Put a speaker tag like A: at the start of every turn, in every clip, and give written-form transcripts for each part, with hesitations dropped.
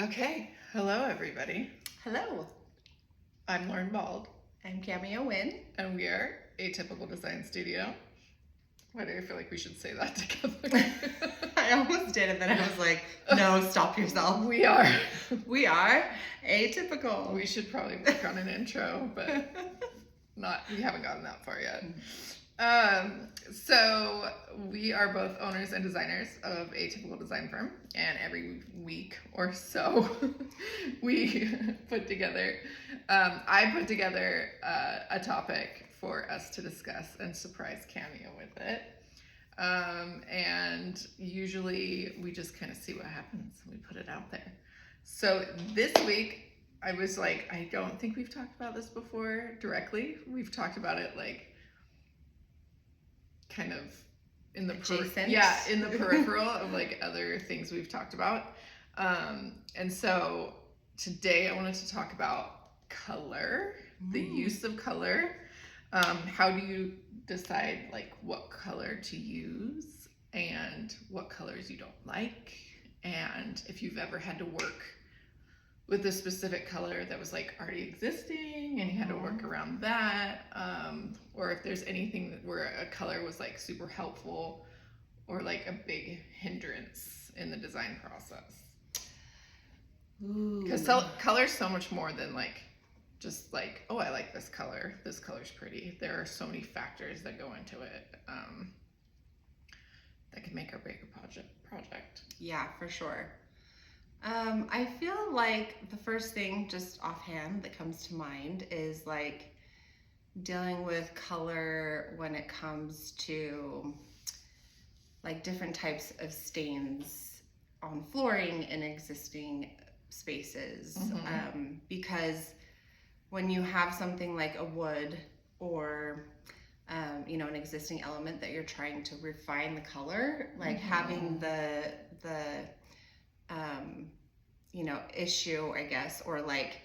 A: Okay, hello everybody.
B: Hello,
A: I'm Lauren Bald,
B: I'm Cameo Wynn.
A: and we are Atypical Design Studio. Why do I feel like we should say that together?
B: I almost did, and then I was like, no, stop yourself.
A: We are.
B: We are atypical.
A: We should probably work on an intro, but we haven't gotten that far yet. So we are both owners and designers of Atypical Design Firm, and every week or so we put together, I put together a topic for us to discuss and surprise Cameo with it. And usually we just kind of see what happens. We put it out there. So this week I was like, I don't think we've talked about this before directly. We've talked about it like kind of in the in the peripheral of like other things we've talked about. And so today I wanted to talk about color, the use of color. How do you decide like what color to use and what colors you don't like, and if you've ever had to work with a specific color that was like already existing and you had to work around that, or if there's anything where a color was like super helpful or like a big hindrance in the design process. Because color's so much more than like just like, oh, I like this color's pretty. There are so many factors that go into it that can make or break a project.
B: Yeah, for sure. I feel like the first thing just offhand that comes to mind is like dealing with color when it comes to like different types of stains on flooring in existing spaces. Because when you have something like a wood or an existing element that you're trying to refine the color, like having the issue, I guess, or like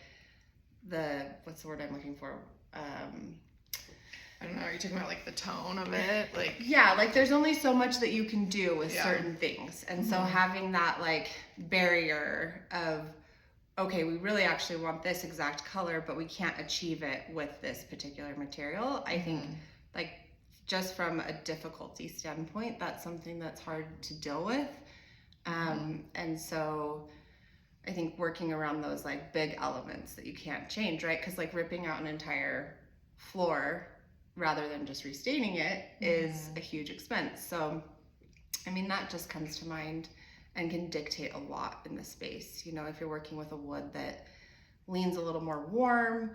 B: what's the word I'm looking for?
A: I don't know, are you talking about like the tone of it? Like,
B: yeah, like there's only so much that you can do with certain things. And so having that like barrier of, okay, we really actually want this exact color, but we can't achieve it with this particular material. I think like just from a difficulty standpoint, that's something that's hard to deal with. And so I think working around those like big elements that you can't change, right? Because like ripping out an entire floor rather than just restaining it is a huge expense. So, I mean, that just comes to mind and can dictate a lot in the space. You know, if you're working with a wood that leans a little more warm,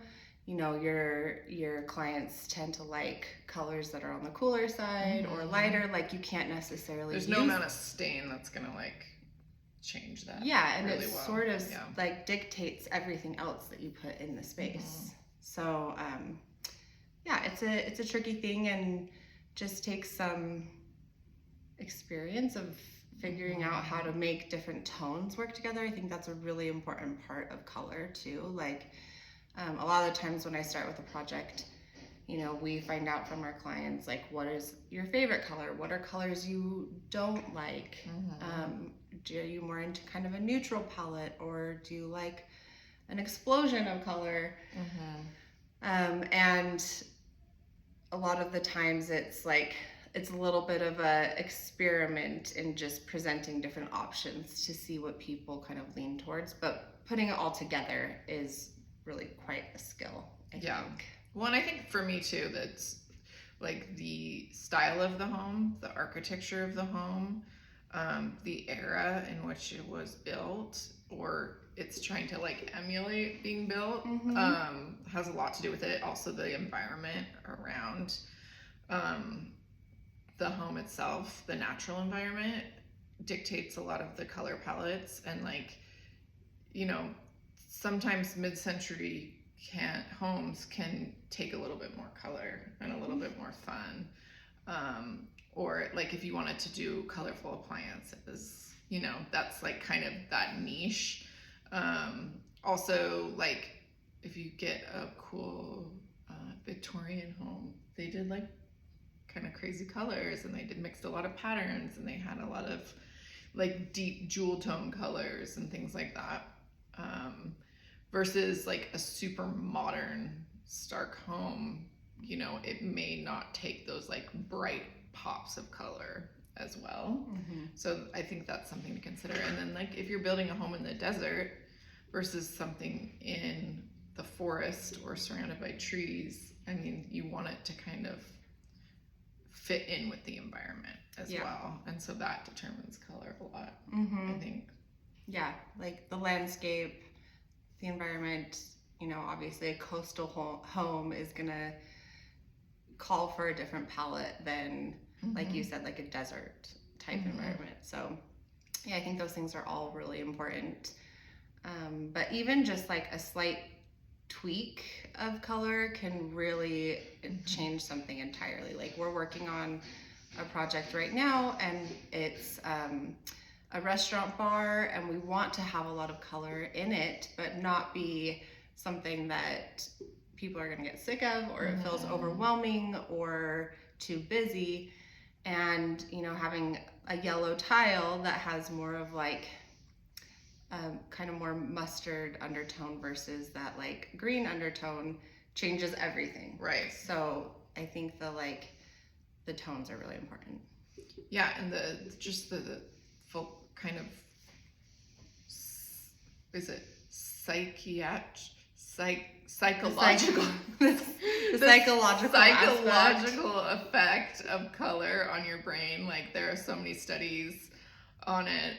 B: you know, your clients tend to like colors that are on the cooler side or lighter. Like you can't necessarily
A: there's no amount of stain that's gonna like change that.
B: Yeah, and
A: really
B: it
A: well.
B: sort of like dictates everything else that you put in the space. So it's a tricky thing and just takes some experience of figuring out how to make different tones work together. I think that's a really important part of color too. Like a lot of the times when I start with a project, you know, we find out from our clients like, what is your favorite color? What are colors you don't like? Are you more into kind of a neutral palette, or do you like an explosion of color? And a lot of the times it's like, it's a little bit of a experiment in just presenting different options to see what people kind of lean towards, but putting it all together is really quite a skill, I think.
A: Well, and I think for me too, that's like the style of the home, the architecture of the home, the era in which it was built, or it's trying to like emulate being built, has a lot to do with it. Also the environment around the home itself, the natural environment dictates a lot of the color palettes. And like, you know, sometimes mid-century homes can take a little bit more color and a little bit more fun, or like if you wanted to do colorful appliances, you know, that's like kind of that niche. Also, like if you get a cool Victorian home, they did like kind of crazy colors, and they mixed a lot of patterns, and they had a lot of like deep jewel tone colors and things like that. versus like a super modern stark home, you know, it may not take those like bright pops of color as well. So I think that's something to consider. And then like if you're building a home in the desert versus something in the forest or surrounded by trees, I mean, you want it to kind of fit in with the environment as well. And so that determines color a lot, I think.
B: Yeah, like the landscape, the environment, you know, obviously a coastal home is gonna call for a different palette than, like you said, like a desert type environment. So yeah, I think those things are all really important. But even just like a slight tweak of color can really change something entirely. Like we're working on a project right now, and it's a restaurant bar, and we want to have a lot of color in it, but not be something that people are going to get sick of, or it feels overwhelming or too busy. And, you know, having a yellow tile that has more of like kind of more mustard undertone versus that like green undertone changes everything.
A: Right.
B: So I think the tones are really important.
A: Yeah, and the full kind of, is it psychological
B: the psychological
A: effect of color on your brain. Like there are so many studies on it.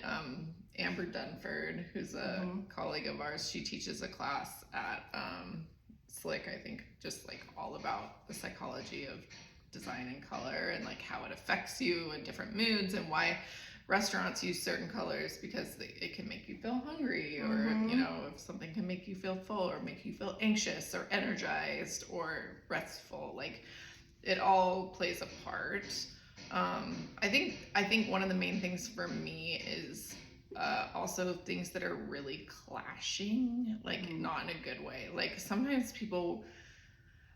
A: Amber Dunford, who's a colleague of ours, she teaches a class at Slick, I think, just like all about the psychology of design and color and like how it affects you in different moods, and why restaurants use certain colors, because it can make you feel hungry, or you know, if something can make you feel full or make you feel anxious or energized or restful, like it all plays a part. I think one of the main things for me is also things that are really clashing, like not in a good way. Like sometimes people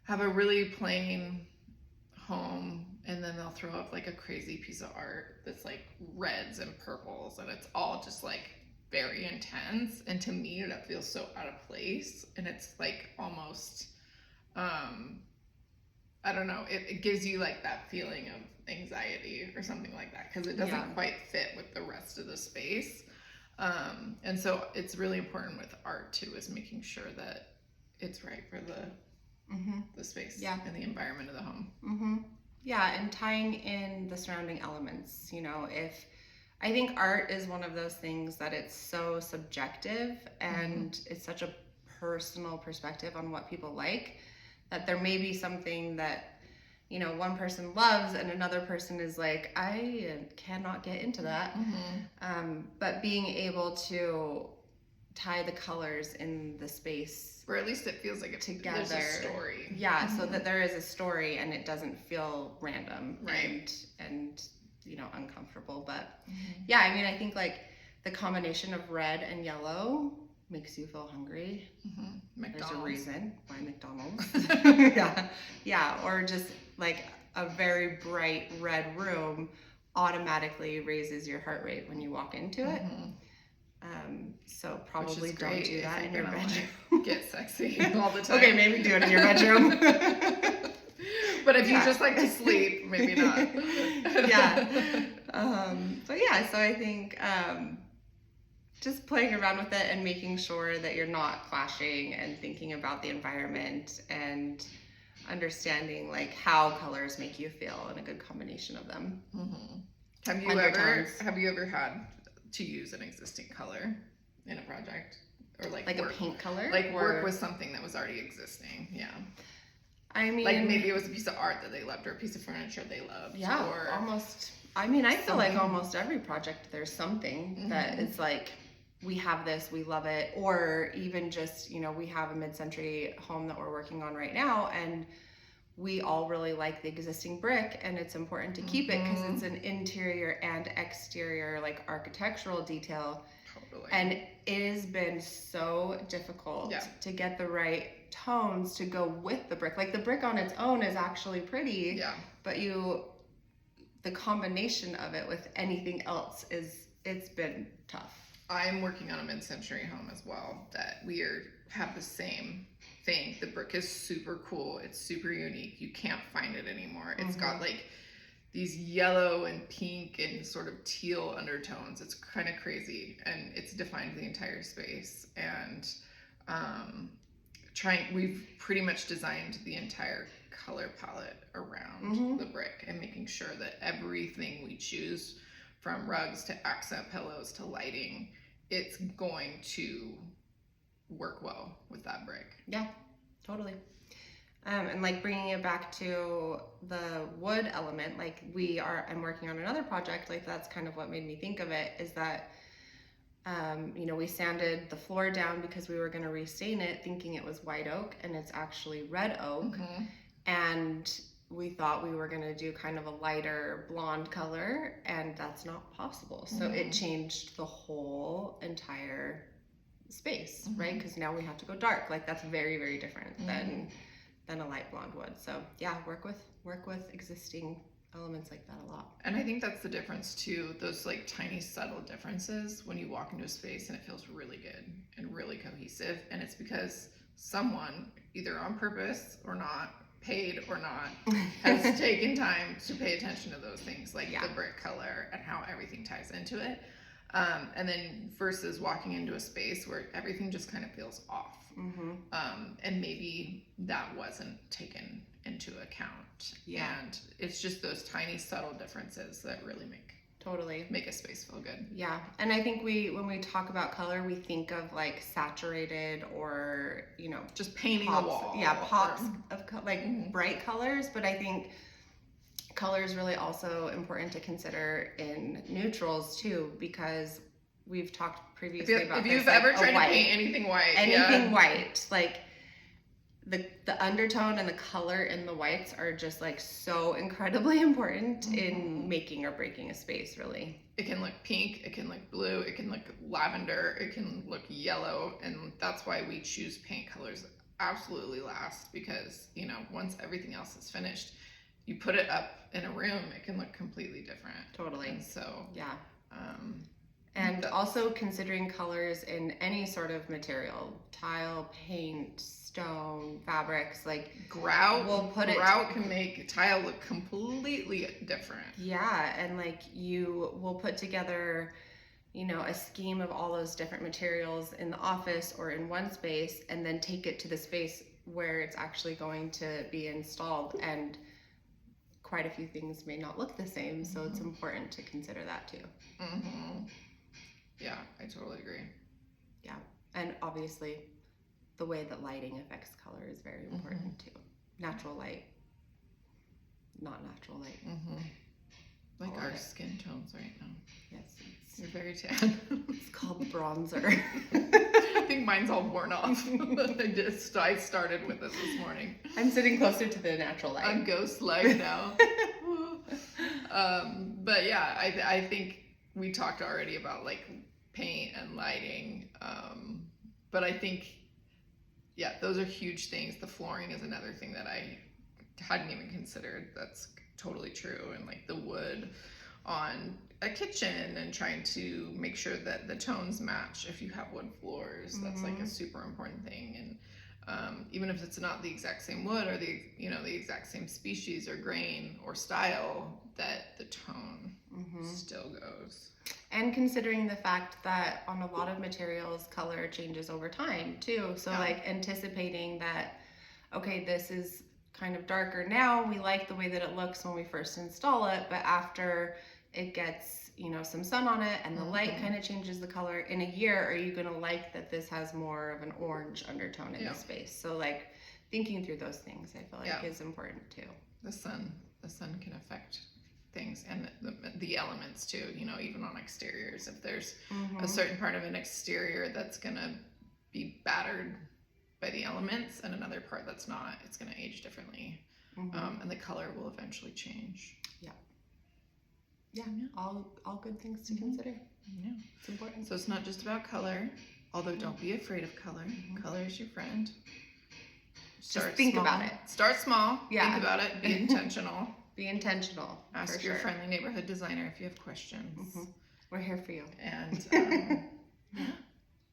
A: have a really plain home, and then they'll throw up like a crazy piece of art that's like reds and purples, and it's all just like very intense, and to me that feels so out of place, and it's like almost I don't know, it gives you like that feeling of anxiety or something like that, because it doesn't quite fit with the rest of the space. And so it's really important with art too, is making sure that it's right for the space and the environment of the home.
B: Yeah, and tying in the surrounding elements. You know, I think art is one of those things that it's so subjective, and it's such a personal perspective on what people like, that there may be something that, you know, one person loves and another person is like, I cannot get into that. But being able to tie the colors in the space,
A: or at least it feels like together. There's a story.
B: Yeah, so that there is a story and it doesn't feel random,
A: right?
B: And you know, uncomfortable. But yeah, I mean, I think like the combination of red and yellow makes you feel hungry. There's a reason why McDonald's. yeah, or just like a very bright red room automatically raises your heart rate when you walk into it. So probably don't do that in your bedroom.
A: Like, get sexy all the time.
B: Okay, maybe do it in your bedroom.
A: But if you just like to sleep, maybe not.
B: But yeah, so I think just playing around with it and making sure that you're not clashing, and thinking about the environment and understanding like how colors make you feel and a good combination of them.
A: Have you ever had to use an existing color in a project, or like
B: a paint color,
A: like work with something that was already existing?
B: I mean,
A: like maybe it was a piece of art that they loved, or a piece of furniture they loved. Or
B: almost. I mean, I feel like almost every project there's something that it's like, we have this, we love it. Or even just, you know, we have a mid-century home that we're working on right now, and we all really like the existing brick, and it's important to keep it because it's an interior and exterior like architectural detail.
A: Totally.
B: And it has been so difficult to get the right tones to go with the brick. Like the brick on its own is actually pretty, but the combination of it with anything else it's been tough.
A: I'm working on a mid-century home as well that have the same thing. The brick is super cool. It's super unique. You can't find it anymore. It's got like these yellow and pink and sort of teal undertones. It's kind of crazy, and it's defined the entire space. And we've pretty much designed the entire color palette around the brick and making sure that everything we choose, from rugs to accent pillows to lighting, it's going to work well with that brick.
B: Yeah, totally. And like bringing it back to the wood element, like I'm working on another project, like that's kind of what made me think of it, is that we sanded the floor down because we were going to restain it thinking it was white oak, and it's actually red oak. And we thought we were going to do kind of a lighter blonde color, and that's not possible. So it changed the whole entire space, right? Because now we have to go dark. Like that's very, very different than a light blonde would. So yeah, work with existing elements like that a lot.
A: And I think that's the difference too, those like tiny subtle differences when you walk into a space and it feels really good and really cohesive. And it's because someone, either on purpose or not, paid or not, has taken time to pay attention to those things, like the brick color and how everything ties into it. And then versus walking into a space where everything just kind of feels off. And maybe that wasn't taken into account. And it's just those tiny subtle differences that really make a space feel good.
B: Yeah. And I think when we talk about color, we think of like saturated or,
A: just painting
B: pops,
A: a wall.
B: Yeah, pops of like bright colors. But I think color is really also important to consider in neutrals too, because we've talked previously about
A: if you've ever tried to paint anything white,
B: like the undertone and the color in the whites are just like so incredibly important in making or breaking a space, really.
A: It can look pink, it can look blue, it can look lavender, it can look yellow, and that's why we choose paint colors absolutely last, because once everything else is finished, you put it up in a room, it can look completely different.
B: Totally.
A: And so
B: and also considering colors in any sort of material, tile, paint, stone, fabrics, like
A: grout can make tile look completely different.
B: Yeah, and like we'll put together, a scheme of all those different materials in the office or in one space, and then take it to the space where it's actually going to be installed, and quite a few things may not look the same, so it's important to consider that too.
A: Yeah, I totally agree.
B: Yeah, and obviously the way that lighting affects color is very important too. Natural light, not natural light.
A: Like our skin tones right now.
B: Yes.
A: You're very tan.
B: It's called bronzer.
A: I think mine's all worn off. I started with this morning.
B: I'm sitting closer to the natural light.
A: I'm ghost light now. But yeah, I think we talked already about like paint and lighting. But I think, those are huge things. The flooring is another thing that I hadn't even considered. That's totally true. And like the wood on a kitchen, and trying to make sure that the tones match if you have wood floors. That's like a super important thing. And even if it's not the exact same wood or the exact same species or grain or style, that the tone still goes.
B: And considering the fact that on a lot of materials, color changes over time too. So like anticipating that, okay, this is kind of darker now, we like the way that it looks when we first install it, but after it gets some sun on it and the light kind of changes the color, in a year, are you going to like that this has more of an orange undertone in the space? So like thinking through those things, I feel like is important too.
A: The sun can affect things, and the elements too, even on exteriors. If there's a certain part of an exterior that's going to be battered by the elements and another part that's not, it's going to age differently. And the color will eventually change.
B: Yeah, all good things to consider.
A: Yeah,
B: it's important.
A: So it's not just about color, although don't be afraid of color. Color is your friend.
B: Just think about it.
A: Start small. Yeah. Think about it. Be intentional.
B: Be intentional.
A: Ask your friendly neighborhood designer if you have questions.
B: We're here for you.
A: And Yeah.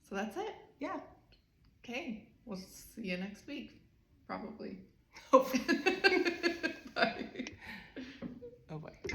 A: So that's it.
B: Yeah.
A: Okay. We'll see you next week. Probably.
B: Hopefully.